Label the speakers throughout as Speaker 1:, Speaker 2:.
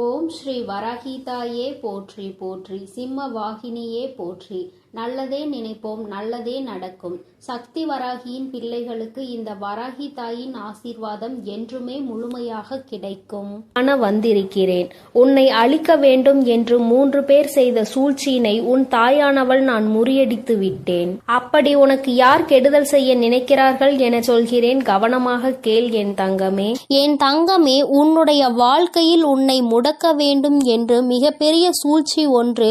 Speaker 1: ஓம் ஸ்ரீ வராகிதாயே போற்றி போற்றி, சிம்ம வாகினியே போற்றி. நல்லதே நினைப்போம், நல்லதே நடக்கும். சக்தி வராகியின் பிள்ளைகளுக்கு இந்த வராகி தாயின் ஆசீர்வாதம் என்றுமே முழுமையாக கிடைக்கும். வந்திருக்கிறேன். உன்னை அழிக்க வேண்டும் என்று 3 பேர் செய்த சூழ்ச்சியினை உன் தாயானவள் நான் முறியடித்து விட்டேன். அப்படி உனக்கு யார் கெடுதல் செய்ய நினைக்கிறார்கள் என சொல்கிறேன், கவனமாக கேள் என் தங்கமே.
Speaker 2: என் தங்கமே, உன்னுடைய வாழ்க்கையில் உன்னை முடக்க வேண்டும் என்று மிகப்பெரிய சூழ்ச்சி ஒன்று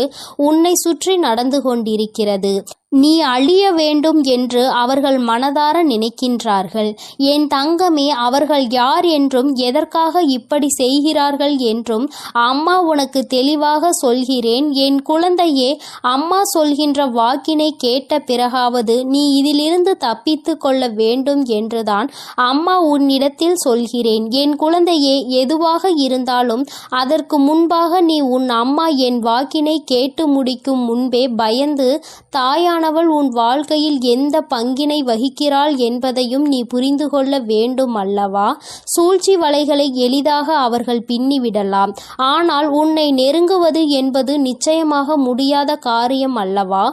Speaker 2: உன்னை சுற்றி நடந்து கொண்டிருக்கிறது. நீ அழிய வேண்டும் என்று அவர்கள் மனதார நினைக்கின்றார்கள். என் தங்கமே, அவர்கள் யார் என்றும் எதற்காக இப்படி செய்கிறார்கள் என்றும் அம்மா உனக்கு தெளிவாக சொல்கிறேன். என் குழந்தையே, அம்மா சொல்கின்ற வாக்கினை கேட்ட பிறகாவது நீ இதிலிருந்து தப்பித்து கொள்ள வேண்டும் என்றுதான் அம்மா உன்னிடத்தில் சொல்கிறேன். என் குழந்தையே, எதுவாக இருந்தாலும் அதற்கு முன்பாக நீ உன் அம்மா என் வாக்கினை கேட்டு முடிக்கும் முன்பே பயந்து தாயானவள் உன் வாழ்க்கையில் எந்த பங்கினை வகிக்கிறாள் என்பதையும் நீ புரிந்து கொள்ள வேண்டும் அல்லவா? சூழ்ச்சி வலைகளை எளிதாக அவர்கள் பின்னிவிடலாம். ஆனால் உன்னை நெருங்குவது என்பது நிச்சயமாக முடியாத காரியம் அல்லவா?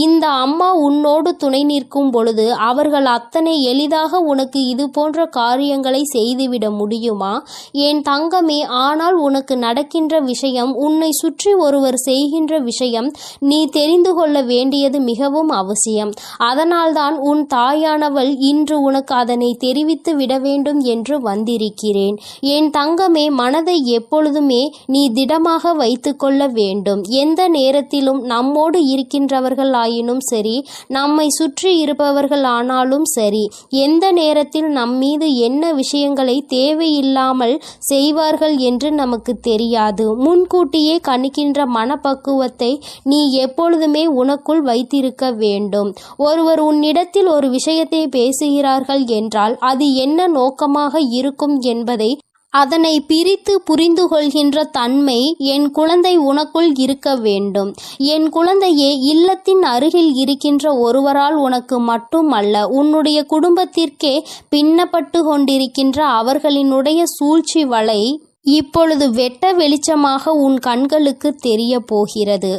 Speaker 2: இந்த அம்மா உன்னோடு துணை நிற்கும் பொழுது அவர்கள் அத்தனை எளிதாக உனக்கு இது போன்ற காரியங்களை செய்துவிட முடியுமா என் தங்கமே? ஆனால் உனக்கு நடக்கின்ற விஷயம், உன்னை சுற்றி ஒருவர் செய்கின்ற விஷயம் நீ தெரிந்து கொள்ள வேண்டியது மிகவும் அவசியம். அதனால்தான் உன் தாயானவள் இன்று உனக்கு அதனை தெரிவித்து விட வேண்டும் என்று வந்திருக்கிறேன். என் தங்கமே, மனதை எப்பொழுதுமே நீ திடமாக வைத்து கொள்ள வேண்டும். எந்த நேரத்திலும் நம்மோடு இருக்கின்றவர்கள் ஆயினும் சரி, நம்மை சுற்றி இருப்பவர்கள் ஆனாலும் சரி, எந்த நேரத்தில் நம்மீது என்ன விஷயங்களை தேவையில்லாமல் செய்வார்கள் என்று நமக்கு தெரியாது. முன்கூட்டியே கணிக்கின்ற மனப்பக்குவத்தை நீ எப்பொழுதுமே உனக்குள் வைத்திருக்க வேண்டும். ஒருவர் உன்னிடத்தில் ஒரு விஷயத்தை பேசுகிறார்கள் என்றால் அது என்ன நோக்கமாக இருக்கும் என்பதை அதனை பிரித்து புரிந்து கொள்கின்ற தன்மை என் குழந்தை உனக்குள் இருக்க வேண்டும். என் குழந்தையே, இல்லத்தின் அருகில் இருக்கின்ற ஒருவரால் உனக்கு மட்டுமல்ல, உன்னுடைய குடும்பத்திற்கே பின்னப்பட்டு கொண்டிருக்கின்ற அவர்களினுடைய சூழ்ச்சி வலை இப்பொழுது வெட்ட வெளிச்சமாக உன் கண்களுக்கு தெரிய போகிறது.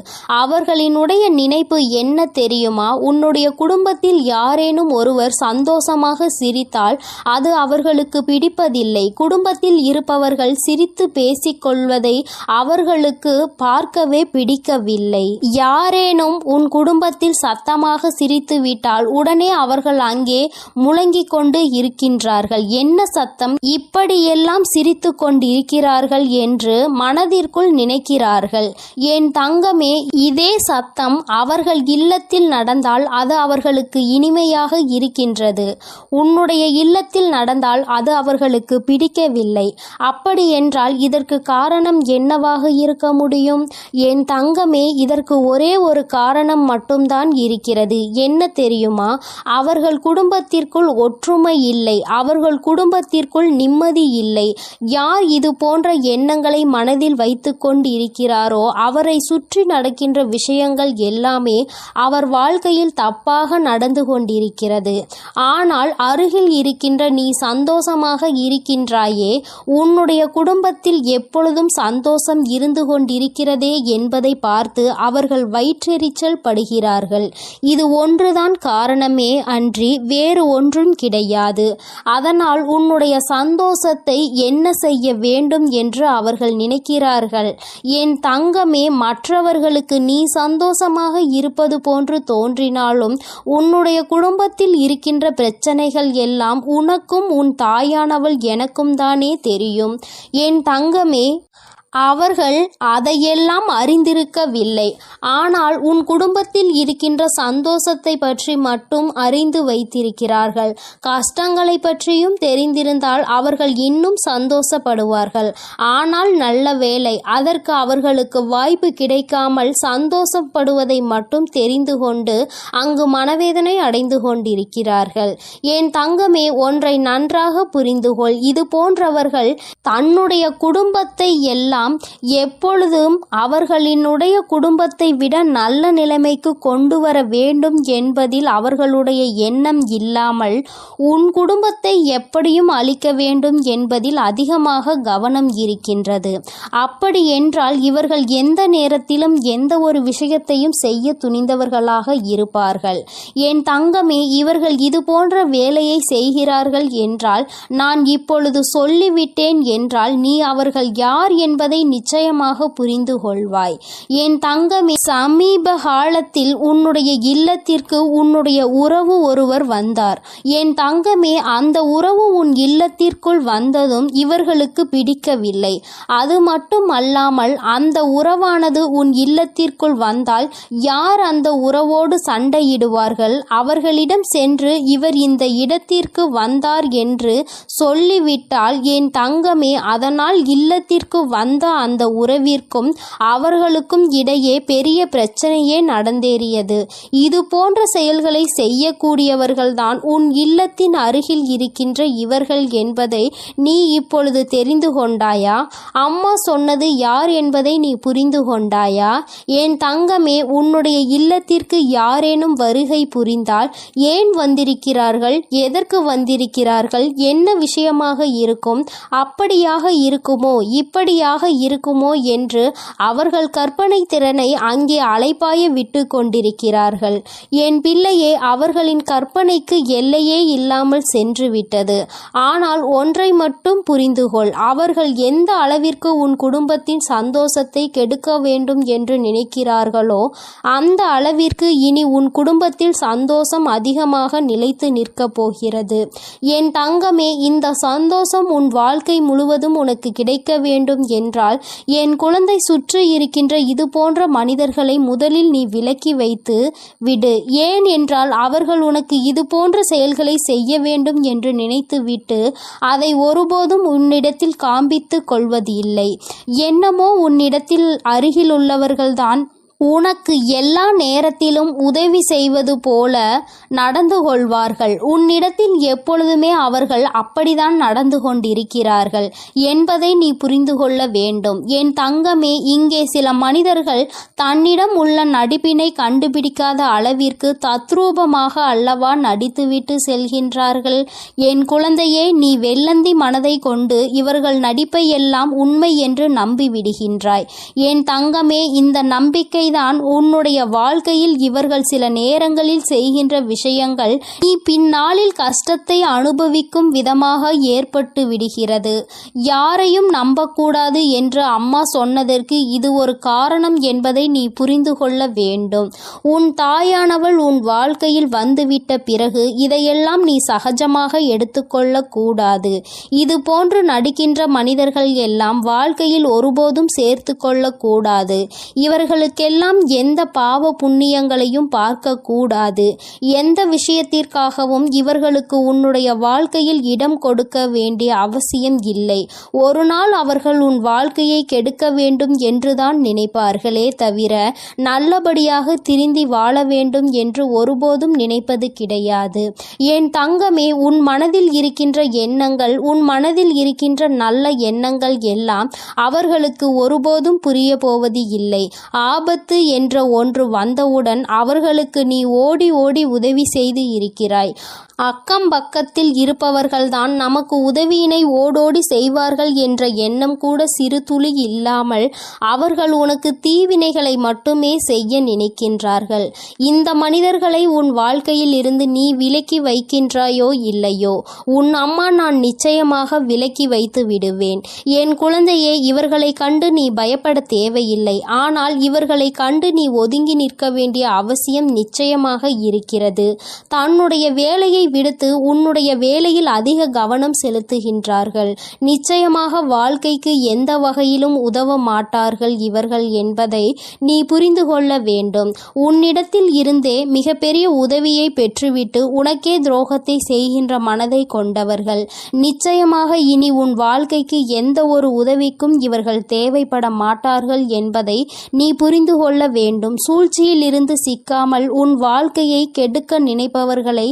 Speaker 2: அவர்களினுடைய நினைப்பு என்ன தெரியுமா? உன்னுடைய குடும்பத்தில் யாரேனும் ஒருவர் சந்தோஷமாக சிரித்தால் அது அவர்களுக்கு பிடிப்பதில்லை. குடும்பத்தில் இருப்பவர்கள் சிரித்து பேசிக்கொள்வதை அவர்களுக்கு பார்க்கவே பிடிக்கவில்லை. யாரேனும் உன் குடும்பத்தில் சத்தமாக சிரித்து விட்டால் உடனே அவர்கள் அங்கே முழங்கிக் கொண்டு இருக்கின்றார்கள். என்ன சத்தம்? இப்படியெல்லாம் சிரித்து கொண்டிருக்கிறார்கள் என்று மனதிற்குள் நினைக்கிறார்கள். என் தங்கமே, இதே சத்தம் அவர்கள் இல்லத்தில் நடந்தால் அது அவர்களுக்கு இனிமையாக இருக்கின்றது. உன்னுடைய இல்லத்தில் நடந்தால் அது அவர்களுக்கு பிடிக்கவில்லை. அப்படி என்றால் இதற்கு காரணம் என்னவாக இருக்க முடியும்? என் தங்கமே, இதற்கு ஒரே ஒரு காரணம் மட்டும்தான் இருக்கிறது. என்ன தெரியுமா? அவர்கள் குடும்பத்திற்குள் ஒற்றுமை இல்லை. அவர்கள் குடும்பத்திற்குள் நிம்மதி இல்லை. யார் இது போன்ற எண்ணங்களை மனதில் வைத்து கொண்டு இருக்கிறாரோ அவரை சுற்றி நடக்கின்ற விஷயங்கள் எல்லாமே அவர் வாழ்க்கையில் தப்பாக நடந்து கொண்டிருக்கிறது. ஆனால் அருகில் இருக்கின்ற நீ சந்தோஷமாக இருக்கின்றாயே, உன்னுடைய குடும்பத்தில் எப்பொழுதும் சந்தோஷம் இருந்து கொண்டிருக்கிறதே என்பதை பார்த்து அவர்கள் வயிற்றெரிச்சல் படுகிறார்கள். இது ஒன்றுதான் காரணமே அன்றி வேறு ஒன்றும் கிடையாது. அதனால் உன்னுடைய சந்தோஷத்தை என்ன செய்ய வேண்டும் என்று அவர்கள் நினைக்கிறார்கள். என் தங்கமே, மற்றவர்களுக்கு நீ சந்தோஷமாக இருப்பது போன்று தோன்றினாலும் உன்னுடைய குடும்பத்தில் இருக்கின்ற பிரச்சனைகள் எல்லாம் உனக்கும் உன் தாயானவள் எனக்கும் தானே தெரியும். என் தங்கமே, அவர்கள் அதையெல்லாம் அறிந்திருக்கவில்லை. ஆனால் உன் குடும்பத்தில் இருக்கின்ற சந்தோஷத்தை பற்றி மட்டும் அறிந்து வைத்திருக்கிறார்கள். கஷ்டங்களை பற்றியும் தெரிந்திருந்தால் அவர்கள் இன்னும் சந்தோஷப்படுவார்கள். ஆனால் நல்ல வேளை, அதற்கு அவர்களுக்கு வாய்ப்பு கிடைக்காமல் சந்தோஷப்படுவதை மட்டும் தெரிந்து கொண்டு அங்கு மனவேதனை அடைந்து கொண்டிருக்கிறார்கள். என் தங்கமே, ஒன்றை நன்றாக புரிந்துகொள். இது போன்றவர்கள் தன்னுடைய குடும்பத்தை எல்லாம் எல்லாம் எப்பொழுதும் அவர்களினுடைய குடும்பத்தை விட நல்ல நிலைமைக்கு கொண்டு வர வேண்டும் என்பதில் அவர்களுடைய எண்ணம் இல்லாமல் உன் குடும்பத்தை எப்படியும் அழிக்க வேண்டும் என்பதில் அதிகமாக கவனம் இருக்கின்றது. அப்படி என்றால் இவர்கள் எந்த நேரத்திலும் எந்த ஒரு விஷயத்தையும் செய்ய துணிந்தவர்களாக இருப்பார்கள். என் தங்கமே, இவர்கள் இது போன்ற வேலையை செய்கிறார்கள் என்றால் நான் இப்பொழுது சொல்லிவிட்டேன் என்றால் நீ அவர்கள் யார் என்பதை நிச்சயமாக புரிந்து கொள்வாய். என் தங்கமே, சமீப காலத்தில் உன்னுடைய இல்லத்திற்கு உன்னுடைய உறவு ஒருவர் வந்தார். என் தங்கமே, அந்த உறவு உன் இல்லத்திற்குள் வந்ததும் இவர்களுக்கு பிடிக்கவில்லை. அது மட்டும் அல்லாமல் அந்த உறவானது உன் இல்லத்திற்குள் வந்தால் யார் அந்த உறவோடு சண்டையிடுவார்கள்? அவர்களிடம் சென்று இவர் இந்த இடத்திற்கு வந்தார் என்று சொல்லிவிட்டால் என் தங்கமே, அதனால் இல்லத்திற்கு வந்த அந்த உறவிற்கும் அவர்களுக்கும் இடையே பெரிய பிரச்சனையே நடந்தேறியது. இது போன்ற செயல்களை செய்யக்கூடியவர்கள்தான் உன் இல்லத்தின் அருகில் இருக்கின்ற இவர்கள் என்பதை நீ இப்பொழுது தெரிந்து கொண்டாயா? அம்மா சொன்னது யார் என்பதை நீ புரிந்து கொண்டாயா? என் தங்கமே, உன்னுடைய இல்லத்திற்கு யாரேனும் வருகை புரிந்தால் ஏன் வந்திருக்கிறார்கள், எதற்கு வந்திருக்கிறார்கள், என்ன விஷயமாக இருக்கும், அப்படியாக இருக்குமோ இப்படியாக இருக்குமோ என்று அவர்கள் கற்பனை திறனை அங்கே அலைப்பாய விட்டு கொண்டிருக்கிறார்கள். என் பிள்ளையே, அவர்களின் கற்பனைக்கு எல்லையே இல்லாமல் சென்று விட்டது. ஆனால் ஒன்றை மட்டும் புரிந்துகொள், அவர்கள் எந்த அளவிற்கு உன் குடும்பத்தின் சந்தோஷத்தை கெடுக்க வேண்டும் என்று நினைக்கிறார்களோ அந்த அளவிற்கு இனி உன் குடும்பத்தில் சந்தோஷம் அதிகமாக நிலைத்து நிற்கப் போகிறது. என் தங்கமே, இந்த சந்தோஷம் உன் வாழ்க்கை முழுவதும் உனக்கு கிடைக்க வேண்டும் என்றால் என் குழந்தை சுற்றி இருக்கின்ற இது போன்ற மனிதர்களை முதலில் நீ விலக்கி வைத்து விடு. ஏன் என்றால் அவர்கள் உனக்கு இது போன்ற செயல்களை செய்ய வேண்டும் என்று நினைத்துவிட்டு அதை ஒருபோதும் உன்னிடத்தில் காண்பித்து கொள்வது இல்லை. என்னமோ உன்னிடத்தில் அருகில் உள்ளவர்கள்தான் உனக்கு எல்லா நேரத்திலும் உதவி செய்வது போல நடந்து கொள்வார்கள். உன்னிடத்தில் எப்பொழுதுமே அவர்கள் அப்படித்தான் நடந்து கொண்டிருக்கிறார்கள் என்பதை நீ புரிந்து கொள்ள வேண்டும். என் தங்கமே, இங்கே சில மனிதர்கள் தன்னிடம் உள்ள நடிப்பினை கண்டுபிடிக்காத அளவிற்கு தத்ரூபமாக அல்லவா நடித்துவிட்டு செல்கின்றார்கள். என் குழந்தையே, நீ வெள்ளந்தி மனதை கொண்டு இவர்கள் நடிப்பை எல்லாம் உண்மை என்று நம்பிவிடுகின்றாய். என் தங்கமே, இந்த நம்பிக்கை தான் உன்னுடைய வாழ்க்கையில் இவர்கள் சில நேரங்களில் செய்கின்ற விஷயங்கள் நீ பின்னாளில் கஷ்டத்தை அனுபவிக்கும் விதமாக ஏற்பட்டு விடுகிறது. யாரையும் நம்பக்கூடாது என்று அம்மா சொன்னதற்கு இது ஒரு காரணம் என்பதை நீ புரிந்து கொள்ள வேண்டும். உன் தாயானவள் உன் வாழ்க்கையில் வந்துவிட்ட பிறகு இதையெல்லாம் நீ சகஜமாக எடுத்துக்கொள்ள கூடாது. இது போன்று நடிக்கின்ற மனிதர்கள் எல்லாம் வாழ்க்கையில் ஒருபோதும் சேர்த்து கொள்ளக்கூடாது. இவர்களுக்கெல்லாம் எந்த பாவ புண்ணியங்களையும் பார்க்க கூடாது. எந்த விஷயத்திற்காகவும் இவர்களுக்கு உன்னுடைய வாழ்க்கையில் இடம் கொடுக்க வேண்டிய அவசியம் இல்லை. ஒரு நாள் அவர்கள் உன் வாழ்க்கையை கெடுக்க வேண்டும் என்றுதான் நினைப்பார்களே தவிர நல்லபடியாக திருந்தி வாழ வேண்டும் என்று ஒருபோதும் நினைப்பது கிடையாது. என் தங்கமே, உன் மனதில் இருக்கின்ற எண்ணங்கள், உன் மனதில் இருக்கின்ற நல்ல எண்ணங்கள் எல்லாம் அவர்களுக்கு ஒருபோதும் புரிய போவது இல்லை. ஆபத்து என்ற ஒன்று வந்தவுடன் அவர்களுக்கு நீ ஓடி ஓடி உதவி செய்து இருக்கிறாய். அக்கம் பக்கத்தில் இருப்பவர்கள்தான் நமக்கு உதவியினை ஓடோடி செய்வார்கள் என்ற எண்ணம் கூட சிறு துளி இல்லாமல் அவர்கள் உனக்கு தீவினைகளை மட்டுமே செய்ய நினைக்கின்றார்கள். இந்த மனிதர்களை உன் வாழ்க்கையில் இருந்து நீ விலக்கி வைக்கின்றாயோ இல்லையோ, உன் அம்மா நான் நிச்சயமாக விலக்கி வைத்து விடுவேன். என் குழந்தையே, இவர்களை கண்டு நீ பயப்பட தேவையில்லை. ஆனால் இவர்களை கண்டு நீ ஒதுங்கி நிற்க வேண்டிய அவசியம் நிச்சயமாக இருக்கிறது. தன்னுடைய வேலையை விடுத்து உன்னுடைய வேலையில் அதிக கவனம் செலுத்துகின்றார்கள். நிச்சயமாக வாழ்க்கைக்கு எந்த வகையிலும் உதவ மாட்டார்கள் இவர்கள் என்பதை நீ புரிந்து கொள்ள வேண்டும். உன்னிடத்தில் இருந்தே மிகப்பெரிய உதவியை பெற்றுவிட்டு உனக்கே துரோகத்தை செய்கின்ற மனதை கொண்டவர்கள். நிச்சயமாக இனி உன் வாழ்க்கைக்கு எந்த ஒரு உதவிக்கும் இவர்கள் தேவைப்பட மாட்டார்கள் என்பதை நீ புரிந்து கொள்ள வேண்டும். சூழ்ச்சியில் இருந்து சிக்காமல் உன் வாழ்க்கையை கெடுக்க நினைப்பவர்களை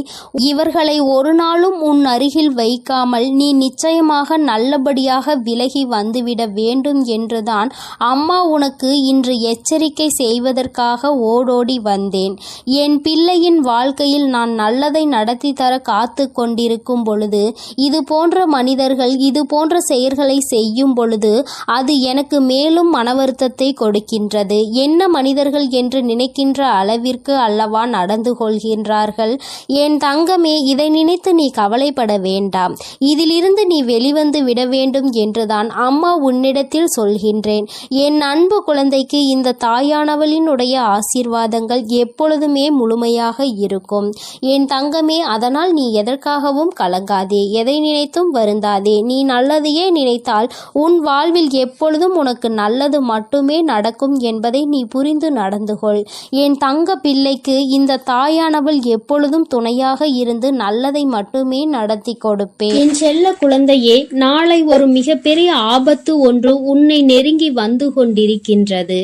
Speaker 2: இவர்களை ஒரு நாளும் உன் அருகில் வைக்காமல் நீ நிச்சயமாக நல்லபடியாக விலகி வந்துவிட வேண்டும் என்றுதான் அம்மா உனக்கு இன்று எச்சரிக்கை செய்வதற்காக ஓடோடி வந்தேன். என் பிள்ளையின் வாழ்க்கையில் நான் நல்லதை நடத்தி தர காத்து கொண்டிருக்கும் பொழுது இது போன்ற மனிதர்கள் இது போன்ற செயல்களை செய்யும் பொழுது அது எனக்கு மேலும் மன வருத்தத்தை கொடுக்கின்றது. என்ன மனிதர்கள் என்று நினைக்கின்ற அளவிற்கு அல்லவா நடந்து கொள்கின்றார்கள். என் தங்கமே, இதை நினைத்து நீ கவலைப்பட வேண்டாம். இதிலிருந்து நீ வெளிவந்து விட வேண்டும் என்றுதான் அம்மா உன்னிடத்தில் சொல்கின்றேன். என் அன்பு குழந்தைக்கு இந்த தாயானவளினுடைய ஆசீர்வாதங்கள் எப்பொழுதுமே முழுமையாக இருக்கும். என் தங்கமே, அதனால் நீ எதற்காகவும் கலங்காதே, எதை நினைத்தும் வருந்தாதே. நீ நல்லதையே நினைத்தால் உன் வாழ்வில் எப்பொழுதும் உனக்கு நல்லது மட்டுமே நடக்கும் என்பதை நீ புரிந்து நடந்து கொள். என் தங்க பிள்ளைக்கு இந்த தாயானவள் எப்பொழுதும் துணையாக இருந்து நல்லதை மட்டுமே நடத்தி கொடுப்பேன்.
Speaker 1: என் செல்ல குழந்தையே, நாளை ஒரு மிகப்பெரிய ஆபத்து ஒன்று உன்னை நெருங்கி வந்து கொண்டிருக்கின்றது.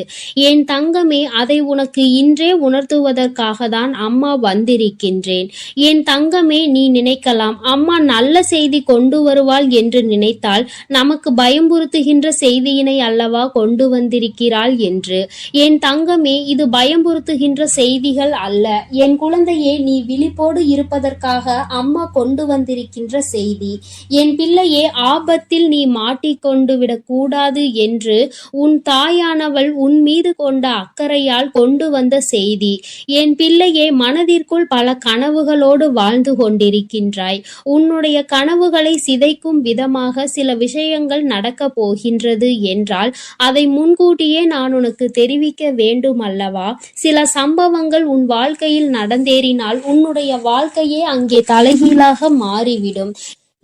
Speaker 1: என் தங்கமே, அதை உனக்கு இன்றே உணர்த்துவதற்காக தான் அம்மா வந்திருக்கின்றேன். என் தங்கமே, நீ நினைக்கலாம் அம்மா நல்ல செய்தி கொண்டு வருவாள் என்று நினைத்தால் நமக்கு பயம்புறுத்துகின்ற செய்தியினை அல்லவா கொண்டு வந்திருக்கிறாள் என்று. என் தங்கமே, இது பயம்புறுத்துகின்ற செய்திகள் அல்ல. என் குழந்தையே, நீ விழிப்போடு இருப்பதற்காக அம்மா கொண்டு வந்திருக்கின்ற செய்தி. என் பிள்ளையே, ஆபத்தில் நீ மாட்டிக்கொண்டு விடக்கூடாது என்று உன் தாயானவள் உன் மீது கொண்ட அக்கறையால் கொண்டு வந்த செய்தி. என் பிள்ளையே, மனதிற்குள் பல கனவுகளோடு வாழ்ந்து கொண்டிருக்கின்றாய். உன்னுடைய கனவுகளை சிதைக்கும் விதமாக சில விஷயங்கள் நடக்கப் போகின்றது என்றால் அதை முன்கூட்டியே நான் உனக்கு தெரிவிக்க வேண்டும் அல்லவா? சில சம்பவங்கள் உன் வாழ்க்கையில் நடந்தேறினால் உன்னுடைய வாழ்க்கையே அங்கே தலைகீழாக மாறிவிடும்.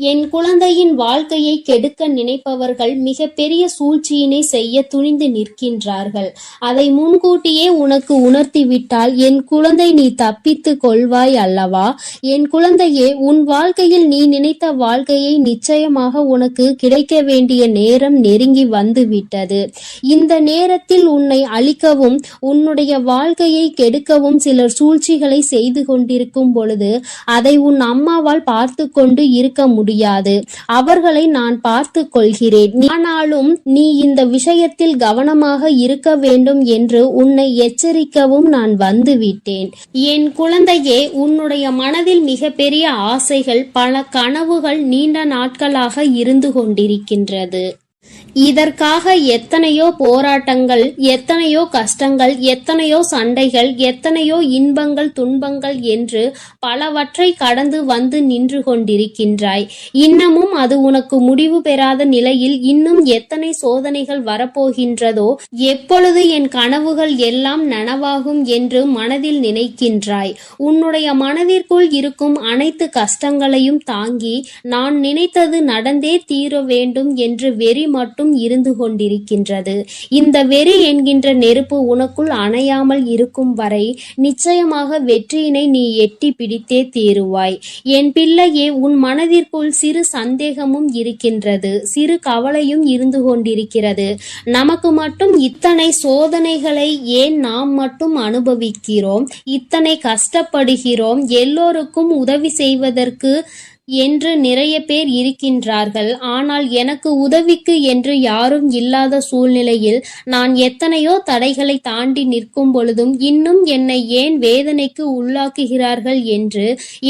Speaker 1: என் குழந்தையின் வாழ்க்கையை கெடுக்க நினைப்பவர்கள் மிகப்பெரிய சூழ்ச்சியினை செய்ய துணிந்து நிற்கின்றார்கள். அதை முன்கூட்டியே உனக்கு உணர்த்திவிட்டால் என் குழந்தை நீ தப்பித்து கொள்வாய் அல்லவா? என் குழந்தையே, உன் வாழ்க்கையில் நீ நினைத்த வாழ்க்கையை நிச்சயமாக உனக்கு கிடைக்க வேண்டிய நேரம் நெருங்கி வந்து விட்டது. இந்த நேரத்தில் உன்னை அழிக்கவும் உன்னுடைய வாழ்க்கையை கெடுக்கவும் சிலர் சூழ்ச்சிகளை செய்து கொண்டிருக்கும் பொழுது அதை உன் அம்மாவால் பார்த்து கொண்டு இருக்க முடியாது. அவர்களை நான் பார்த்து கொள்கிறேன். ஆனாலும் நீ இந்த விஷயத்தில் கவனமாக இருக்க வேண்டும் என்று உன்னை எச்சரிக்கவும் நான் வந்துவிட்டேன். என் குழந்தையே, உன்னுடைய மனதில் மிகப்பெரிய ஆசைகள், பல கனவுகள் நீண்ட நாட்களாக இருந்து கொண்டிருக்கின்றது. இதற்காக எத்தனையோ போராட்டங்கள், எத்தனையோ கஷ்டங்கள், எத்தனையோ சண்டைகள், எத்தனையோ இன்பங்கள், துன்பங்கள் என்று பலவற்றை கடந்து வந்து நின்று கொண்டிருக்கின்றாய். இன்னமும் அது உனக்கு முடிவு பெறாத நிலையில் இன்னும் எத்தனை சோதனைகள் வரப்போகின்றதோ, எப்பொழுது என் கனவுகள் எல்லாம் நனவாகும் என்று மனதில் நினைக்கின்றாய். உன்னுடைய மனதிற்குள் இருக்கும் அனைத்து கஷ்டங்களையும் தாங்கி நான் நினைத்தது நடந்தே தீர வேண்டும் என்று வெறி மட்டும் இருந்து கொண்டிருக்கின்றது. இந்த வெறி என்கின்ற நெருப்பு உனக்குள் அணையாமல் இருக்கும் வரை நிச்சயமாக வெற்றியினை நீ எட்டி பிடித்தே தீருவாய். என் பிள்ளையே, உன் மனதிற்குள் சிறு சந்தேகமும் இருக்கின்றது, சிறு கவலையும் இருந்து கொண்டிருக்கிறது. நமக்கு மட்டும் இத்தனை சோதனைகளை ஏன் நாம் மட்டும் அனுபவிக்கிறோம், இத்தனை கஷ்டப்படுகிறோம், எல்லோருக்கும் உதவி செய்வதற்கு என்று நிறைய பேர் இருக்கின்றார்கள். ஆனால் எனக்கு உதவிக்கு என்று யாரும் இல்லாத சூழ்நிலையில் நான் எத்தனையோ தடைகளை தாண்டி நிற்கும் பொழுதும் இன்னும் என்னை ஏன் வேதனைக்கு உள்ளாக்குகிறார்கள் என்று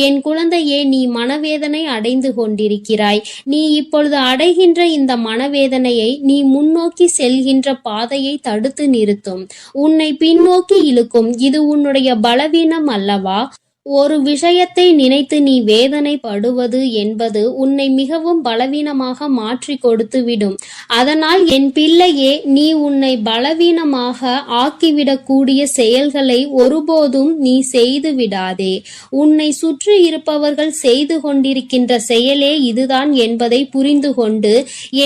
Speaker 1: என் குழந்தையே, நீ மனவேதனை அடைந்து கொண்டிருக்கிறாய். நீ இப்பொழுது அடைகின்ற இந்த மனவேதனையை நீ முன்னோக்கி செல்கின்ற பாதையை தடுத்து நிறுத்தும், உன்னை பின்னோக்கி இழுக்கும். இது உன்னுடைய பலவீனம் அல்லவா? ஒரு விஷயத்தை நினைத்து நீ வேதனைப்படுவது என்பது உன்னை மிகவும் பலவீனமாக மாற்றி கொடுத்துவிடும். அதனால் என் பிள்ளையே, நீ உன்னை பலவீனமாக ஆக்கிவிடக்கூடிய செயல்களை ஒருபோதும் நீ செய்து விடாதே. உன்னை சுற்றி இருப்பவர்கள் செய்து கொண்டிருக்கின்ற செயலே இதுதான் என்பதை புரிந்து கொண்டு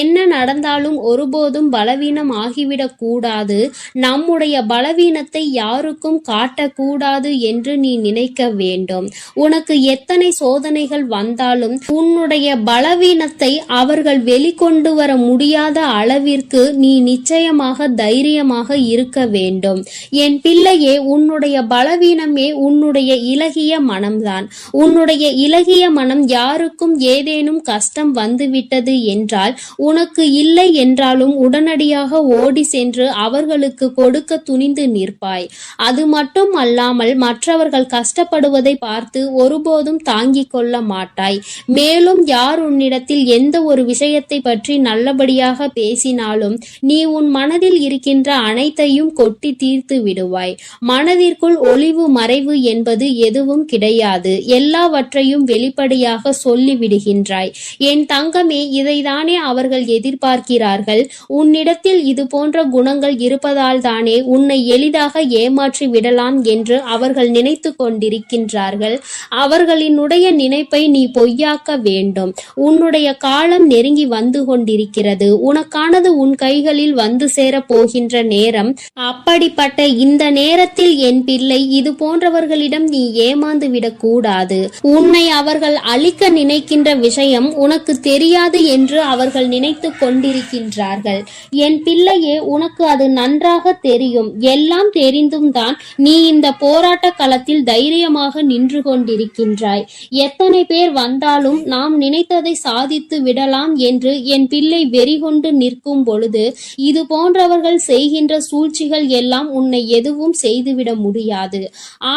Speaker 1: என்ன நடந்தாலும் ஒருபோதும் பலவீனம் ஆகிவிடக் கூடாது, நம்முடைய பலவீனத்தை யாருக்கும் காட்டக்கூடாது என்று நீ நினைக்க வேண்டும்.
Speaker 2: வேண்டும். உனக்கு எத்தனை சோதனைகள் வந்தாலும் உன்னுடைய பலவீனத்தை அவர்கள் வெளிக்கொண்டு வர முடியாத அளவிற்கு நீ நிச்சயமாக தைரியமாக இருக்க வேண்டும். என் பிள்ளையே, உன்னுடைய பலவீனமே உன்னுடைய இலகிய மனம்தான். உன்னுடைய இலகிய மனம் யாருக்கும் ஏதேனும் கஷ்டம் வந்துவிட்டது என்றால், உனக்கு இல்லை என்றாலும் உடனடியாக ஓடி சென்று அவர்களுக்கு கொடுக்க துணிந்து நிற்பாய். அது மட்டும் அல்லாமல் மற்றவர்கள் கஷ்டப்படுவதை பார்த்து ஒருபோதும் தாங்கிக் கொள்ள மாட்டாய். மேலும் யார் உன்னிடத்தில் எந்த ஒரு விஷயத்தை பற்றி நல்லபடியாக பேசினாலும் நீ உன் மனதில் இருக்கின்ற அனைத்தையும் கொட்டி தீர்த்து விடுவாய். மனதிற்குள் ஒளிவு மறைவு என்பது எதுவும் கிடையாது. எல்லாவற்றையும் வெளிப்படையாக சொல்லி விடுகின்றாய். என் தங்கமே, இதைதானே அவர்கள் எதிர்பார்க்கிறார்கள். உன்னிடத்தில் இது போன்ற குணங்கள் இருப்பதால் தானே உன்னை எளிதாக ஏமாற்றி விடலாம் என்று அவர்கள் நினைத்து கொண்டிருக்கின்றார்கள். அவர்களினுடைய நினைப்பை நீ பொய்யாக்க வேண்டும். உன்னுடைய காலம் நெருங்கி வந்து கொண்டிருக்கிறது. உனக்கானது உன் கைகளில் வந்து சேர போகின்ற நேரம். அப்படிப்பட்ட இந்த நேரத்தில் என் பிள்ளை, இது போன்றவர்களிடம் நீ ஏமாந்து விடக்கூடாது. உன்னை அவர்கள் அழிக்க நினைக்கின்ற விஷயம் உனக்கு தெரியாது என்று அவர்கள் நினைத்து கொண்டிருக்கின்றார்கள். என் பிள்ளையே, உனக்கு அது நன்றாக தெரியும். எல்லாம் தெரிந்தும் தான் நீ இந்த போராட்ட களத்தில் தைரியமாக நின்று கொண்டிருக்கின்றாய். எத்தனை பேர் வந்தாலும் நாம் நினைத்ததை சாதித்து விடலாம் என்று என் பிள்ளை வெறிகொண்டு நிற்கும் பொழுது இது போன்றவர்கள் செய்கின்ற சூழ்ச்சிகள் எல்லாம் உன்னை எதுவும் செய்துவிட முடியாது.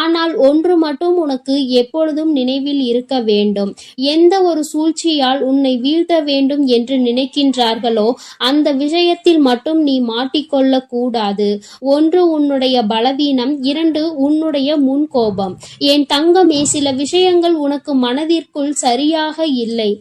Speaker 2: ஆனால் ஒன்று மட்டும் உனக்கு எப்பொழுதும் நினைவில் இருக்க வேண்டும். எந்த ஒரு சூழ்ச்சியால் உன்னை வீழ்த்த வேண்டும் என்று நினைக்கின்றார்களோ அந்த விஷயத்தில் மட்டும் நீ மாட்டிக்கொள்ள கூடாது. ஒன்று உன்னுடைய பலவீனம், இரண்டு உன்னுடைய முன்கோபம். என் தங்கமே, சில விஷயங்கள் உனக்கு மனதிற்குள் சரியாக இல்லை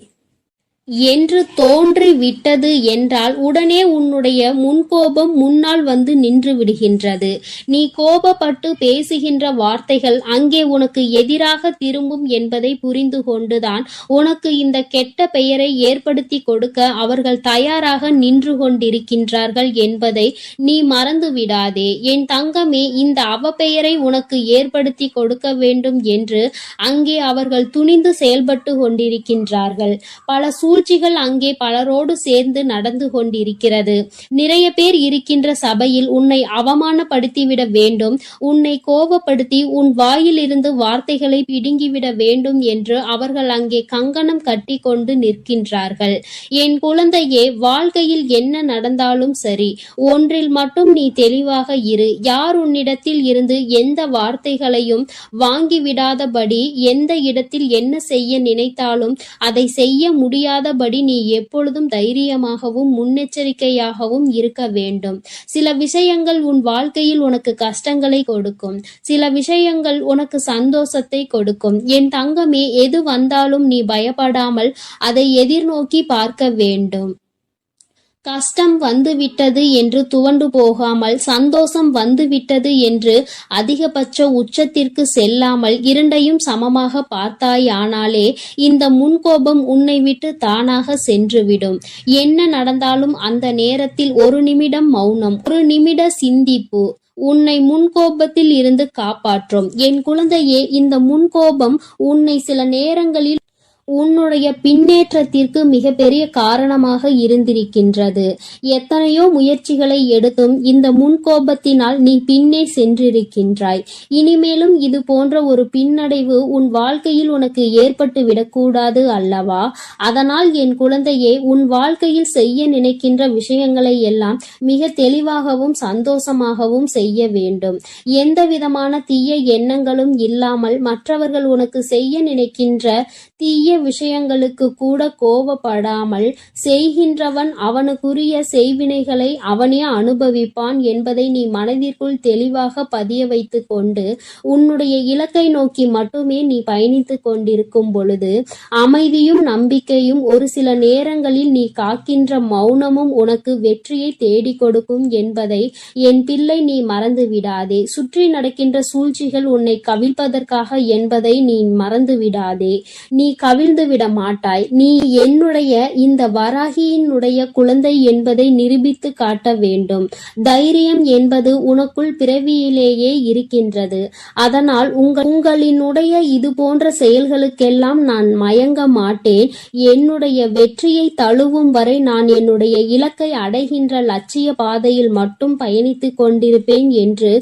Speaker 2: என்று தோன்றி விட்டது என்றால் உடனே உன்னுடைய முன்கோபம் முன்னால் வந்து நின்று விடுகின்றது. நீ கோபப்பட்டு பேசுகின்ற வார்த்தைகள் அங்கே உனக்கு எதிராக திரும்பும் என்பதை புரிந்து கொண்டுதான் உனக்கு இந்த கெட்ட பெயரை ஏற்படுத்தி கொடுக்க அவர்கள் தயாராக நின்று கொண்டிருக்கின்றார்கள் என்பதை நீ மறந்து விடாதே. என் தங்கமே, இந்த அவப்பெயரை உனக்கு ஏற்படுத்தி கொடுக்க வேண்டும் என்று அங்கே அவர்கள் துணிந்து செயல்பட்டு கொண்டிருக்கின்றார்கள். பல சூழ்ச்சிகள் அங்கே பலரோடு சேர்ந்து நடந்து கொண்டிருக்கிறது. நிறைய பேர் இருக்கின்ற சபையில் உன்னை அவமானப்படுத்திவிட வேண்டும், உன்னை கோபப்படுத்தி உன் வாயிலிருந்து வார்த்தைகளை பிடுங்கிவிட வேண்டும் என்று அவர்கள் அங்கே கங்கணம் கட்டி கொண்டு நிற்கின்றார்கள். என் குழந்தையே, வாழ்க்கையில் என்ன நடந்தாலும் சரி, ஒன்றில் மட்டும் நீ தெளிவாக இரு. யார் உன்னிடத்தில் இருந்து எந்த வார்த்தைகளையும் வாங்கிவிடாதபடி, எந்த இடத்தில் என்ன செய்ய நினைத்தாலும் அதை செய்ய முடியாதபடி நீ எப்பொழுதும் தைரியமாகவும் முன்னெச்சரிக்கையாகவும் இருக்க வேண்டும். சில விஷயங்கள் உன் வாழ்க்கையில் உனக்கு கஷ்டங்களை கொடுக்கும், சில விஷயங்கள் உனக்கு சந்தோஷத்தை கொடுக்கும். என் தங்கமே, எது வந்தாலும் நீ பயப்படாமல் அதை எதிர்நோக்கி பார்க்க வேண்டும். கஷ்டம் வந்துவிட்டது என்று துவண்டு போகாமல், சந்தோஷம் வந்துவிட்டது என்று அதிகபட்ச உச்சத்திற்கு செல்லாமல் இரண்டையும் சமமாக பார்த்தாயானாலே இந்த முன்கோபம் உன்னை விட்டு தானாக சென்றுவிடும். என்ன நடந்தாலும் அந்த நேரத்தில் ஒரு நிமிடம் மௌனம், ஒரு நிமிட சிந்திப்பு உன்னை முன்கோபத்தில் இருந்து காப்பாற்றும். என் குழந்தையே, இந்த முன்கோபம் உன்னை சில நேரங்களில் உன்னுடைய பின்னேற்றத்திற்கு மிகப்பெரிய காரணமாக இருந்திருக்கின்றது. எத்தனையோ முயற்சிகளை எடுத்தும் இந்த முன்கோபத்தினால் நீ பின்னே சென்றிருக்கின்றாய். இனிமேலும் இது போன்ற ஒரு பின்னடைவு உன் வாழ்க்கையில் உனக்கு ஏற்பட்டு விடக்கூடாது அல்லவா? அதனால் என் குழந்தையே, உன் வாழ்க்கையில் செய்ய நினைக்கின்ற விஷயங்களை எல்லாம் மிக தெளிவாகவும் சந்தோஷமாகவும் செய்ய வேண்டும். எந்த விதமான தீய எண்ணங்களும் இல்லாமல் மற்றவர்கள் உனக்கு செய்ய நினைக்கின்ற தீய விஷயங்களுக்கு கூட கோபப்படாமல், செய்கின்றவன் அவனுக்குரிய செய்வினைகளை அவனே அனுபவிப்பான் என்பதை நீ மனதிற்குள் தெளிவாக பதிய வைத்து கொண்டு உன்னுடைய இலக்கை நோக்கி மட்டுமே நீ பயணித்து கொண்டிருக்கும் பொழுது அமைதியும் நம்பிக்கையும் ஒரு சில நேரங்களில் நீ காக்கின்ற மௌனமும் உனக்கு வெற்றியை தேடி கொடுக்கும் என்பதை என் பிள்ளை நீ மறந்து விடாதே. சுற்றி நடக்கின்ற சூழ்ச்சிகள் உன்னை கவிழ்ப்பதற்காக என்பதை நீ மறந்து விடாதே. நீ கவிழ்ந்து விட மாட்டாய். நீ என்னுடைய இந்த வராகியினுடைய குழந்தை என்பதை நிரூபித்து காட்ட வேண்டும். தைரியம் என்பது உனக்குள் பிறவியிலேயே இருக்கின்றது. அதனால் உங்களினுடைய இது போன்ற செயல்களுக்கெல்லாம் நான் மயங்க மாட்டேன். என்னுடைய வெற்றியை தழுவும் வரை நான் என்னுடைய இலக்கை அடைகின்ற லட்சிய பாதையில் மட்டும் பயணித்துக் கொண்டிருப்பேன் என்று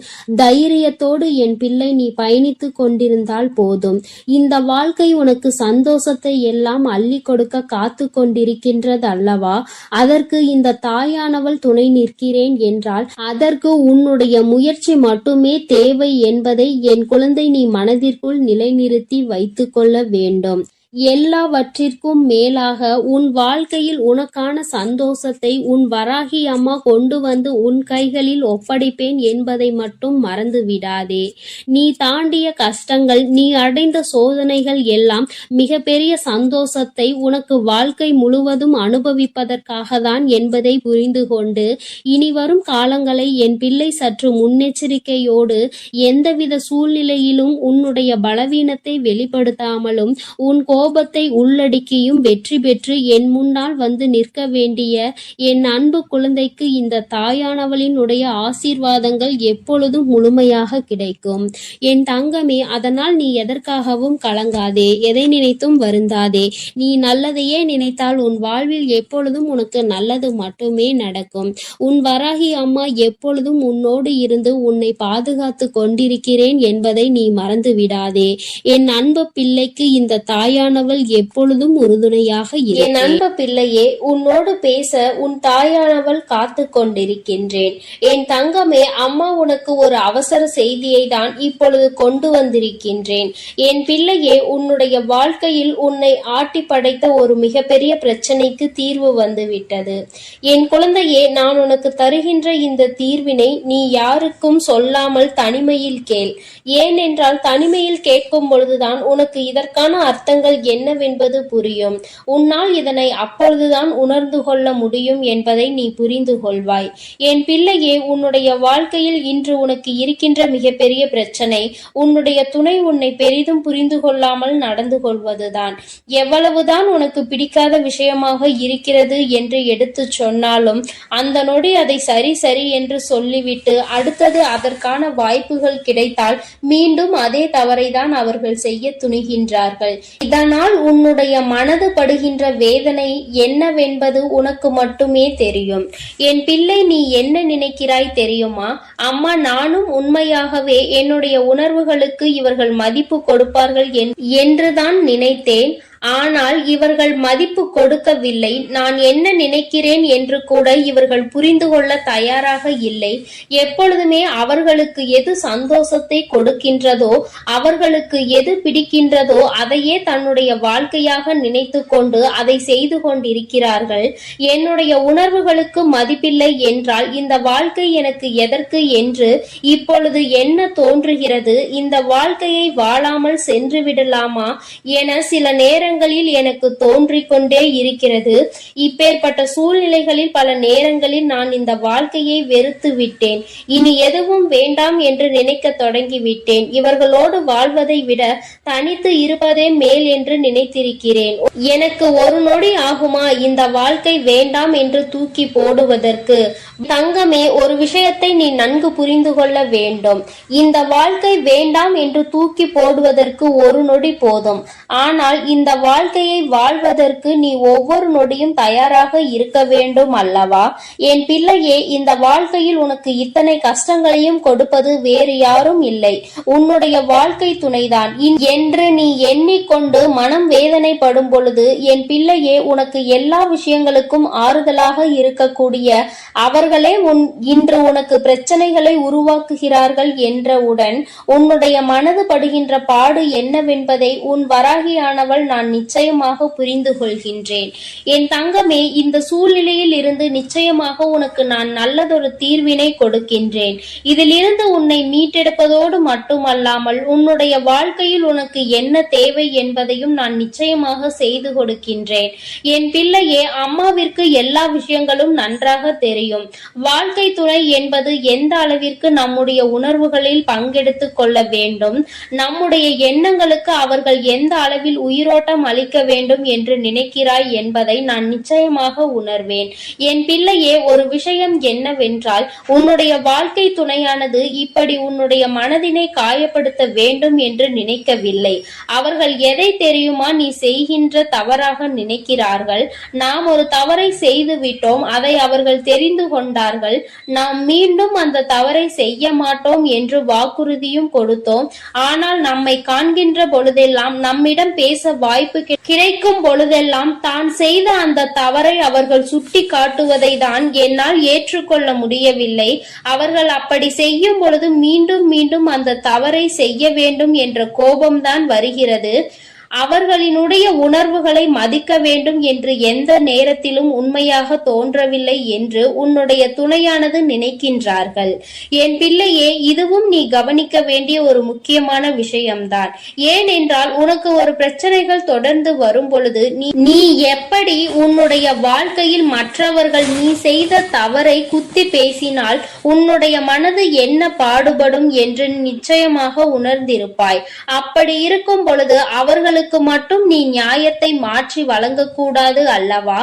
Speaker 2: தைரியத்தோடு என் பிள்ளை நீ பயணித்துக் கொண்டிருந்தால் போதும். இந்த வாழ்க்கை உனக்கு சந்தோஷத்தை எல்லாம் அள்ளி கொடுக்க காத்து கொண்டிருக்கின்றது அல்லவா? அதற்கு இந்த தாயானவள் துணை நிற்கிறேன் என்றால் அதற்கு உன்னுடைய முயற்சி மட்டுமே தேவை என்பதை என் குழந்தை நீ மனதிற்குள் நிலைநிறுத்தி வைத்துக் கொள்ள வேண்டும். எல்லாவற்றிற்கும் மேலாக உன் வாழ்க்கையில் உனக்கான சந்தோஷத்தை உன் வராகி அம்மா கொண்டு வந்து உன் கைகளில் ஒப்படைப்பேன் என்பதை மட்டும் மறந்து விடாதே. நீ தாண்டிய கஷ்டங்கள், நீ அடைந்த சோதனைகள் எல்லாம் மிகப்பெரிய சந்தோஷத்தை உனக்கு வாழ்க்கை முழுவதும் அனுபவிப்பதற்காக தான் என்பதை புரிந்து கொண்டு இனி வரும் காலங்களை என் பிள்ளை சற்று முன்னெச்சரிக்கையோடு எந்தவித சூழ்நிலையிலும் உன்னுடைய பலவீனத்தை வெளிப்படுத்தாமலும் உன் கோபத்தை உள்ளடக்கியும் வெற்றி பெற்று என் முன்னால் வந்து நிற்க வேண்டிய என் அன்பு குழந்தைக்கு இந்த தாயானவளினுடைய ஆசீர்வாதங்கள் எப்பொழுதும் முழுமையாக கிடைக்கும். என் தங்கமே, அதனால் நீ எதற்காகவும் கலங்காதே, எதை நினைத்தும் வருந்தாதே. நீ நல்லதையே நினைத்தால் உன் வாழ்வில் எப்பொழுதும் உனக்கு நல்லது மட்டுமே நடக்கும். உன் வராகி அம்மா எப்பொழுதும் உன்னோடு இருந்து உன்னை பாதுகாத்து கொண்டிருக்கிறேன் என்பதை நீ மறந்து விடாதே. என் அன்பு பிள்ளைக்கு இந்த தாயானவள் எப்பொழுதும் உறுதுணையாக இரு. என் அன்பு பிள்ளையே, உன்னோடு பேச உன் தாயானவள் காத்து கொண்டிருக்கின்றேன். என் தங்கமே, அம்மா உனக்கு ஒரு அவசர செய்தியை தான் இப்பொழுது கொண்டு வந்திருக்கின்றேன். என் பிள்ளையே, உன்னுடைய வாழ்க்கையில் உன்னை ஆட்டி படைத்த ஒரு மிகப்பெரிய பிரச்சனைக்கு தீர்வு வந்துவிட்டது. என் குழந்தையே, நான் உனக்கு தருகின்ற இந்த தீர்வினை நீ யாருக்கும் சொல்லாமல் தனிமையில் கேள். ஏனென்றால் தனிமையில் கேட்கும் பொழுதுதான் உனக்கு இதற்கான அர்த்தங்கள் என்னவென்பது புரியும். உன்னால் இதனை அப்பொழுதுதான் உணர்ந்து கொள்ள முடியும் என்பதை நீ புரிந்து கொள்வாய். என் பிள்ளையே, உன்னுடைய வாழ்க்கையில் இன்று உனக்கு இருக்கின்ற மிகப்பெரிய பிரச்சனை உன்னுடைய துணை உன்னை பெரிதும் புரிந்து கொள்ளாமல் நடந்து கொள்வதுதான். எவ்வளவுதான் உனக்கு பிடிக்காத விஷயமாக இருக்கிறது என்று எடுத்து சொன்னாலும் அந்த நொடி அதை சரி சரி என்று சொல்லிவிட்டு அடுத்தது அதற்கான வாய்ப்புகள் கிடைத்தால் மீண்டும் அதே தவறை தான் அவர்கள் செய்ய துணிகின்றார்கள். இதனால் உன்னுடைய மனது படுகின்ற வேதனை என்னவென்பது உனக்கு மட்டுமே தெரியும். என் பிள்ளை, நீ என்ன நினைக்கிறாய் தெரியுமா? அம்மா, நானும் உண்மையாகவே என்னுடைய உணர்வுகளுக்கு இவர்கள் மதிப்பு கொடுப்பார்கள் என்றுதான் நினைத்தேன். ஆனால் இவர்கள் மதிப்பு கொடுக்கவில்லை. நான் என்ன நினைக்கிறேன் என்று கூட இவர்கள் புரிந்து கொள்ள தயாராக இல்லை. எப்பொழுதுமே அவர்களுக்கு எது சந்தோஷத்தை கொடுக்கின்றதோ, அவர்களுக்கு எது பிடிக்கின்றதோ அதையே தன்னுடைய வாழ்க்கையாக நினைத்து கொண்டு அதை செய்து கொண்டிருக்கிறார்கள். என்னுடைய உணர்வுகளுக்கு மதிப்பில்லை என்றால் இந்த வாழ்க்கை எனக்கு எதற்கு என்று இப்பொழுது என்ன தோன்றுகிறது? இந்த வாழ்க்கையை வாழாமல் சென்று விடலாமா என சில நேரங்களில் எனக்கு தோன்றிக் கொண்டே இருக்கிறது. இப்பேற்பட்ட சூழ்நிலைகளில் பல நேரங்களில் நான் இந்த வாழ்க்கையை வெறுத்து விட்டேன். இனி எதுவும் வேண்டாம் என்று நினைக்க தொடங்கிவிட்டேன். இவர்களோடு வாழ்வதை விட தனித்து இருப்பதே மேல் என்று நினைத்திருக்கிறேன். எனக்கு ஒரு நொடி ஆகுமா இந்த வாழ்க்கை வேண்டாம் என்று தூக்கி போடுவதற்கு? தங்கமே, ஒரு விஷயத்தை நீ நன்கு புரிந்து கொள்ள வேண்டும். இந்த வாழ்க்கை வேண்டாம் என்று தூக்கி போடுவதற்கு ஒரு நொடி போதும். ஆனால் இந்த வாழ்க்கையை வாழ்வதற்கு நீ ஒவ்வொரு நொடியும் தயாராக இருக்க வேண்டும் அல்லவா? என் பிள்ளையே, இந்த வாழ்க்கையில் உனக்கு இத்தனை கஷ்டங்களையும் கொடுப்பது வேறு யாரும் இல்லை, உன்னுடைய வாழ்க்கை துணைதான் என்று நீ எண்ணிக்கொண்டு மனம் வேதனைப்படும் பொழுது என் பிள்ளையே, உனக்கு எல்லா விஷயங்களுக்கும் ஆறுதலாக இருக்கக்கூடிய அவர்களே இன்று உனக்கு பிரச்சனைகளை உருவாக்குகிறார்கள் என்றவுடன் உன்னுடைய மனது படுகின்ற பாடு என்னவென்பதை உன் வராகியானவள் நான் நிச்சயமாக புரிந்து கொள்கின்றேன். என் தங்கமே, இந்த சூழ்நிலையில் இருந்து நிச்சயமாக உனக்கு நான் நல்லதொரு தீர்வினை கொடுக்கின்றேன். இதிலிருந்து உன்னை மீட்டெடுப்பதோடு மட்டுமல்லாமல் உன்னுடைய வாழ்க்கையில் உனக்கு என்ன தேவை என்பதையும் நான் நிச்சயமாக செய்து கொடுக்கின்றேன். என் பிள்ளையே, அம்மாவிற்கு எல்லா விஷயங்களும் நன்றாக தெரியும். வாழ்க்கை துணை என்பது எந்த அளவிற்கு நம்முடைய உணர்வுகளில் பங்கெடுத்துக் கொள்ள வேண்டும், நம்முடைய எண்ணங்களுக்கு அவர்கள் எந்த அளவில் உயிரோட்டம் உத்தரவாதம் அளிக்க வேண்டும் என்று நினைக்கிறாய் என்பதை நான் நிச்சயமாக உணர்வேன். என் பிள்ளையே, ஒரு விஷயம் என்னவென்றால், உன்னுடைய வாழ்க்கை துணையானது இப்படி உன்னுடைய மனதினை காயப்படுத்த வேண்டும் என்று நினைக்கவில்லை. அவர்கள் எதை தெரியுமா நீ செய்கின்ற தவறாக நினைக்கிறார்கள். நாம் ஒரு தவறை செய்து விட்டோம், அதை அவர்கள் தெரிந்து கொண்டார்கள். நாம் மீண்டும் அந்த தவறை செய்ய மாட்டோம் என்று வாக்குறுதியும் கொடுத்தோம். ஆனால் நம்மை காண்கின்ற பொழுதெல்லாம், நம்மிடம் பேச வாய்ப்பு கிடைக்கும் பொழுதெல்லாம் தான் செய்த அந்த தவறை அவர்கள் சுட்டி காட்டுவதை தான் என்னால் ஏற்றுக்கொள்ள முடியவில்லை. அவர்கள் அப்படி செய்யும் பொழுது மீண்டும் மீண்டும் அந்த தவறை செய்ய வேண்டும் என்ற கோபம்தான் வருகிறது. அவர்களினுடைய உணர்வுகளை மதிக்க வேண்டும் என்று எந்த நேரத்திலும் உண்மையாக தோன்றவில்லை என்று உன்னுடைய துணையானது நினைக்கின்றார்கள். என் பிள்ளையே, இதுவும் நீ கவனிக்க வேண்டிய ஒரு முக்கியமான விஷயம்தான். ஏனென்றால் உனக்கு ஒரு பிரச்சனைகள் தொடர்ந்து வரும் பொழுது நீ எப்படி உன்னுடைய வாழ்க்கையில் மற்றவர்கள் நீ செய்த தவறை குத்தி பேசினால் உன்னுடைய மனது என்ன பாடுபடும் என்று நிச்சயமாக உணர்ந்திருப்பாய். அப்படி இருக்கும் பொழுது அவர்களுக்கு மட்டும் நீ நியாயத்தை மாற்றி வழங்கக்கூடாது அல்லவா?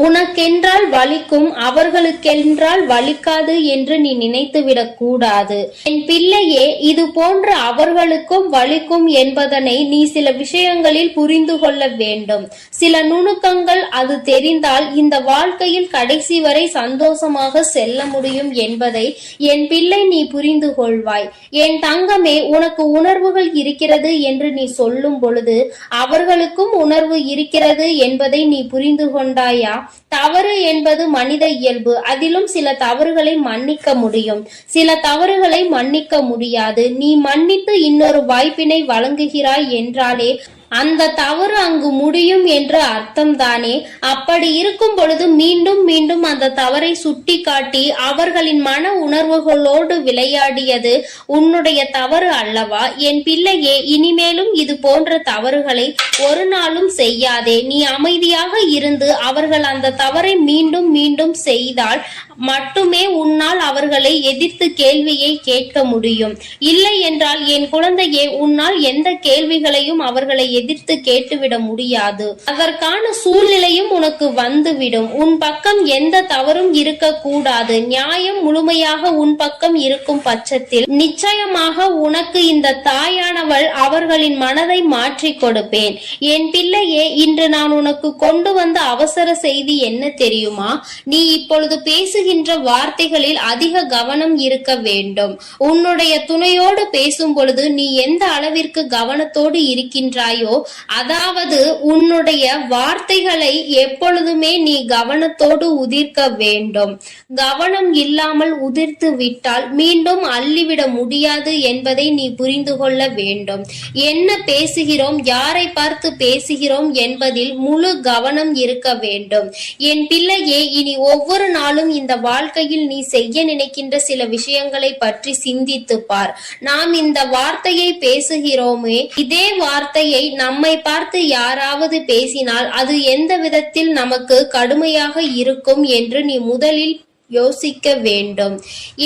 Speaker 2: உனக்கென்றால் வலிக்கும், அவர்களுக்கென்றால் வலிக்காது என்று நீ நினைத்துவிடக் கூடாது. என் பிள்ளையே, இது போன்ற அவர்களுக்கும் வலிக்கும் என்பதனை நீ சில விஷயங்களில் புரிந்து கொள்ள வேண்டும். சில நுணுக்கங்கள் அது தெரிந்தால் இந்த வாழ்க்கையில் கடைசி வரை சந்தோஷமாக செல்ல முடியும் என்பதை என் பிள்ளை நீ புரிந்து கொள்வாய். என் தங்கமே, உனக்கு உணர்வுகள் இருக்கிறது என்று நீ சொல்லும் பொழுது அவர்களுக்கும் உணர்வு இருக்கிறது என்பதை நீ புரிந்து கொண்டாயா? தவறு என்பது மனித இயல்பு. அதிலும் சில தவறுகளை மன்னிக்க முடியும், சில தவறுகளை மன்னிக்க முடியாது. நீ மன்னித்து இன்னொரு வாய்ப்பினை வழங்குகிறாய் என்றாலே அந்த தவறு அங்கு முடியும் என்ற அர்த்தம் தானே? அப்படி இருக்கும் பொழுது மீண்டும் மீண்டும் அந்த தவறை சுட்டி காட்டி அவர்களின் மன உணர்வுகளோடு விளையாடியது உன்னுடைய தவறு அல்லவா? என் பிள்ளையே, இனிமேலும் இது போன்ற தவறுகளை ஒரு நாளும் செய்யாதே. நீ அமைதியாக இருந்து அவர்கள் அந்த தவறை மீண்டும் மீண்டும் செய்தால் மட்டுமே உன்னால் அவர்களை எதிர்த்து கேள்வியை கேட்க முடியும். இல்லை என்றால் என் குழந்தையே, உன்னால் எந்த கேள்விகளையும் அவர்களை எதிர்த்து கேட்டுவிட முடியாது. அதற்கான சூழ்நிலையும் உனக்கு வந்துவிடும். உன் பக்கம் எந்த தவறும் இருக்க கூடாது. நியாயம் முழுமையாக உன் பக்கம் இருக்கும் பட்சத்தில் நிச்சயமாக உனக்கு இந்த தாயானவள் அவர்களின் மனதை மாற்றி கொடுப்பேன். என் பிள்ளையே, இன்று நான் உனக்கு கொண்டு வந்த அவசர செய்தி என்ன தெரியுமா? நீ இப்பொழுது பேசுகின்ற வார்த்தைகளில் அதிக கவனம் இருக்க வேண்டும். உன்னுடைய துணையோடு பேசும் பொழுது நீ எந்த அளவிற்கு கவனத்தோடு இருக்கின்றாயோ, அதாவது உன்னுடைய வார்த்தைகளை எப்பொழுதுமே நீ கவனத்தோடு உதிர்க்க வேண்டும். கவனம் இல்லாமல் உதிர்த்து விட்டால் மீண்டும் அள்ளிவிட முடியாது என்பதை நீ புரிந்து கொள்ள வேண்டும். என்ன பேசுகிறோம், யாரை பார்த்து பேசுகிறோம் என்பதில் முழு கவனம் இருக்க வேண்டும். என் பிள்ளையே, இனி ஒவ்வொரு நாளும் இந்த வாழ்க்கையில் நீ செய்ய நினைக்கின்ற சில விஷயங்களை பற்றி சிந்தித்து பார். நாம் இந்த வார்த்தையை பேசுகிறோமே, இதே வார்த்தையை நம்மை பார்த்து யாராவது பேசினால் அது எந்த விதத்தில் நமக்கு கடுமையாக இருக்கும் என்று நீ முதலில் யோசிக்க வேண்டும்.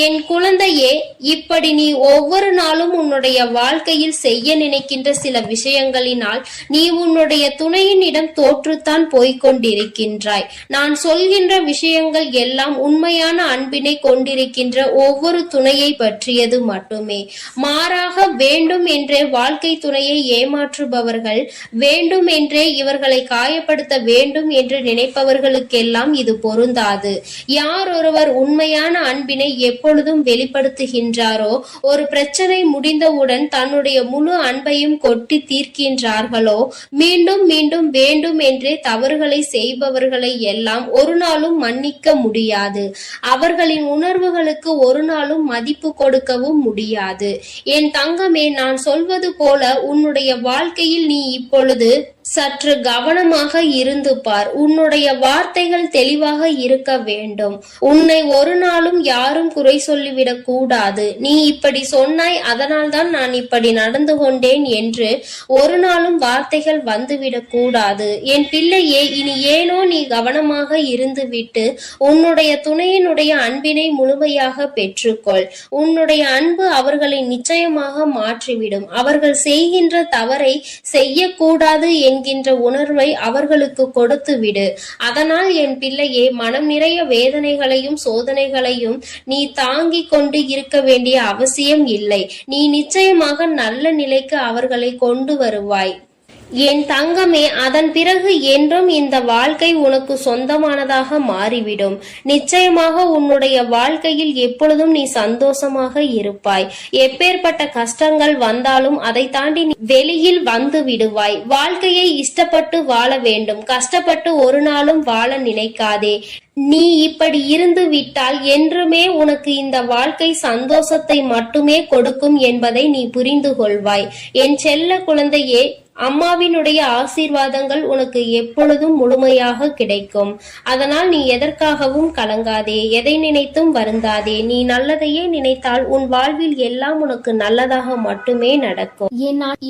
Speaker 2: என் குழந்தையே, இப்படி நீ ஒவ்வொரு நாளும் உன்னுடைய வாழ்க்கையில் செய்ய நினைக்கின்ற சில விஷயங்களினால் நீ உன்னுடைய துணையினிடம் தோற்றுத்தான் போய்கொண்டிருக்கின்றாய். நான் சொல்கின்ற விஷயங்கள் எல்லாம் உண்மையான அன்பினை கொண்டிருக்கின்ற ஒவ்வொரு துணையை பற்றியது மட்டுமே. மாறாக வேண்டும் என்றே வாழ்க்கை துணையை ஏமாற்றுபவர்கள், வேண்டும் என்றே இவர்களை காயப்படுத்த வேண்டும் என்று நினைப்பவர்களுக்கெல்லாம் இது பொருந்தாது. யார் ஒருவர் உண்மையான அன்பினை எப்பொழுதும் வெளிப்படுத்துகின்றாரோ, ஒரு பிரச்சனை முடிந்தவுடன் தன்னுடைய முழு அன்பையும் கொட்டி தீர்க்கின்றார்களோ, மீண்டும் மீண்டும் வேண்டும் என்றே தவறுகளை செய்பவர்களை எல்லாம் ஒரு நாளும் மன்னிக்க முடியாது. அவர்களின் உணர்வுகளுக்கு ஒரு நாளும் மதிப்பு கொடுக்கவும் முடியாது. என் தங்கமே, நான் சொல்வது போல உன்னுடைய வாழ்க்கையில் நீ இப்பொழுது சற்று கவனமாக இருந்து பார். உன்னுடைய வார்த்தைகள் தெளிவாக இருக்க வேண்டும். உன்னை ஒரு நாளும் யாரும் குறை சொல்லிவிடக் கூடாது. நீ இப்படி சொன்னாய், அதனால் தான் நான் இப்படி நடந்து கொண்டேன் என்று ஒரு நாளும் வார்த்தைகள் வந்துவிடக் கூடாது. என் பிள்ளையே, இனி ஏனோ நீ கவனமாக இருந்துவிட்டு உன்னுடைய துணையினுடைய அன்பினை முழுமையாக பெற்றுக்கொள். உன்னுடைய அன்பு அவர்களை நிச்சயமாக மாற்றிவிடும். அவர்கள் செய்கின்ற தவறை செய்யக்கூடாது என்கின்ற உணர்வை அவர்களுக்கு கொடுத்து விடு. அதனால் என் பிள்ளையே, மனம் நிறைய வேதனைகளையும் சோதனைகளையும் நீ தாங்கிக் கொண்டு இருக்க வேண்டிய அவசியம் இல்லை. நீ நிச்சயமாக நல்ல நிலைக்கு அவர்களை கொண்டு வருவாய் என் தங்கமே. அதன் பிறகு என்றும் இந்த வாழ்க்கை உனக்கு சொந்தமானதாக மாறிவிடும். நிச்சயமாக உன்னுடைய வாழ்க்கையில் எப்பொழுதும் நீ சந்தோஷமாக இருப்பாய். எப்பேற்பட்ட கஷ்டங்கள் வந்தாலும் அதை தாண்டி நீ வெளியில் வந்து விடுவாய். வாழ்க்கையை இஷ்டப்பட்டு வாழ வேண்டும், கஷ்டப்பட்டு ஒரு நாளும் வாழ நினைக்காதே. நீ இப்படி இருந்து விட்டால் என்றுமே உனக்கு இந்த வாழ்க்கை சந்தோஷத்தை மட்டுமே கொடுக்கும் என்பதை நீ புரிந்து கொள்வாய். என் செல்ல குழந்தையே, அம்மாவினுடைய ஆசீர்வாதங்கள் உனக்கு எப்பொழுதும் முழுமையாக கிடைக்கும். அதனால் நீ எதற்காகவும் கலங்காதே, எதை நினைத்தும் வருந்தாதே. நீ நல்லதையே நினைத்தால் உன் வாழ்வில் எல்லாம் உனக்கு நல்லதாக மட்டுமே நடக்கும்.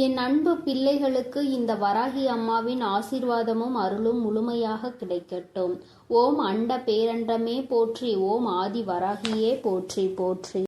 Speaker 1: என் அன்பு பிள்ளைகளுக்கு இந்த வராகி அம்மாவின் ஆசீர்வாதமும் அருளும் முழுமையாக கிடைக்கட்டும். ஓம் அண்ட பேரண்டமே போற்றி, ஓம் ஆதி வராகியே போற்றி போற்றி.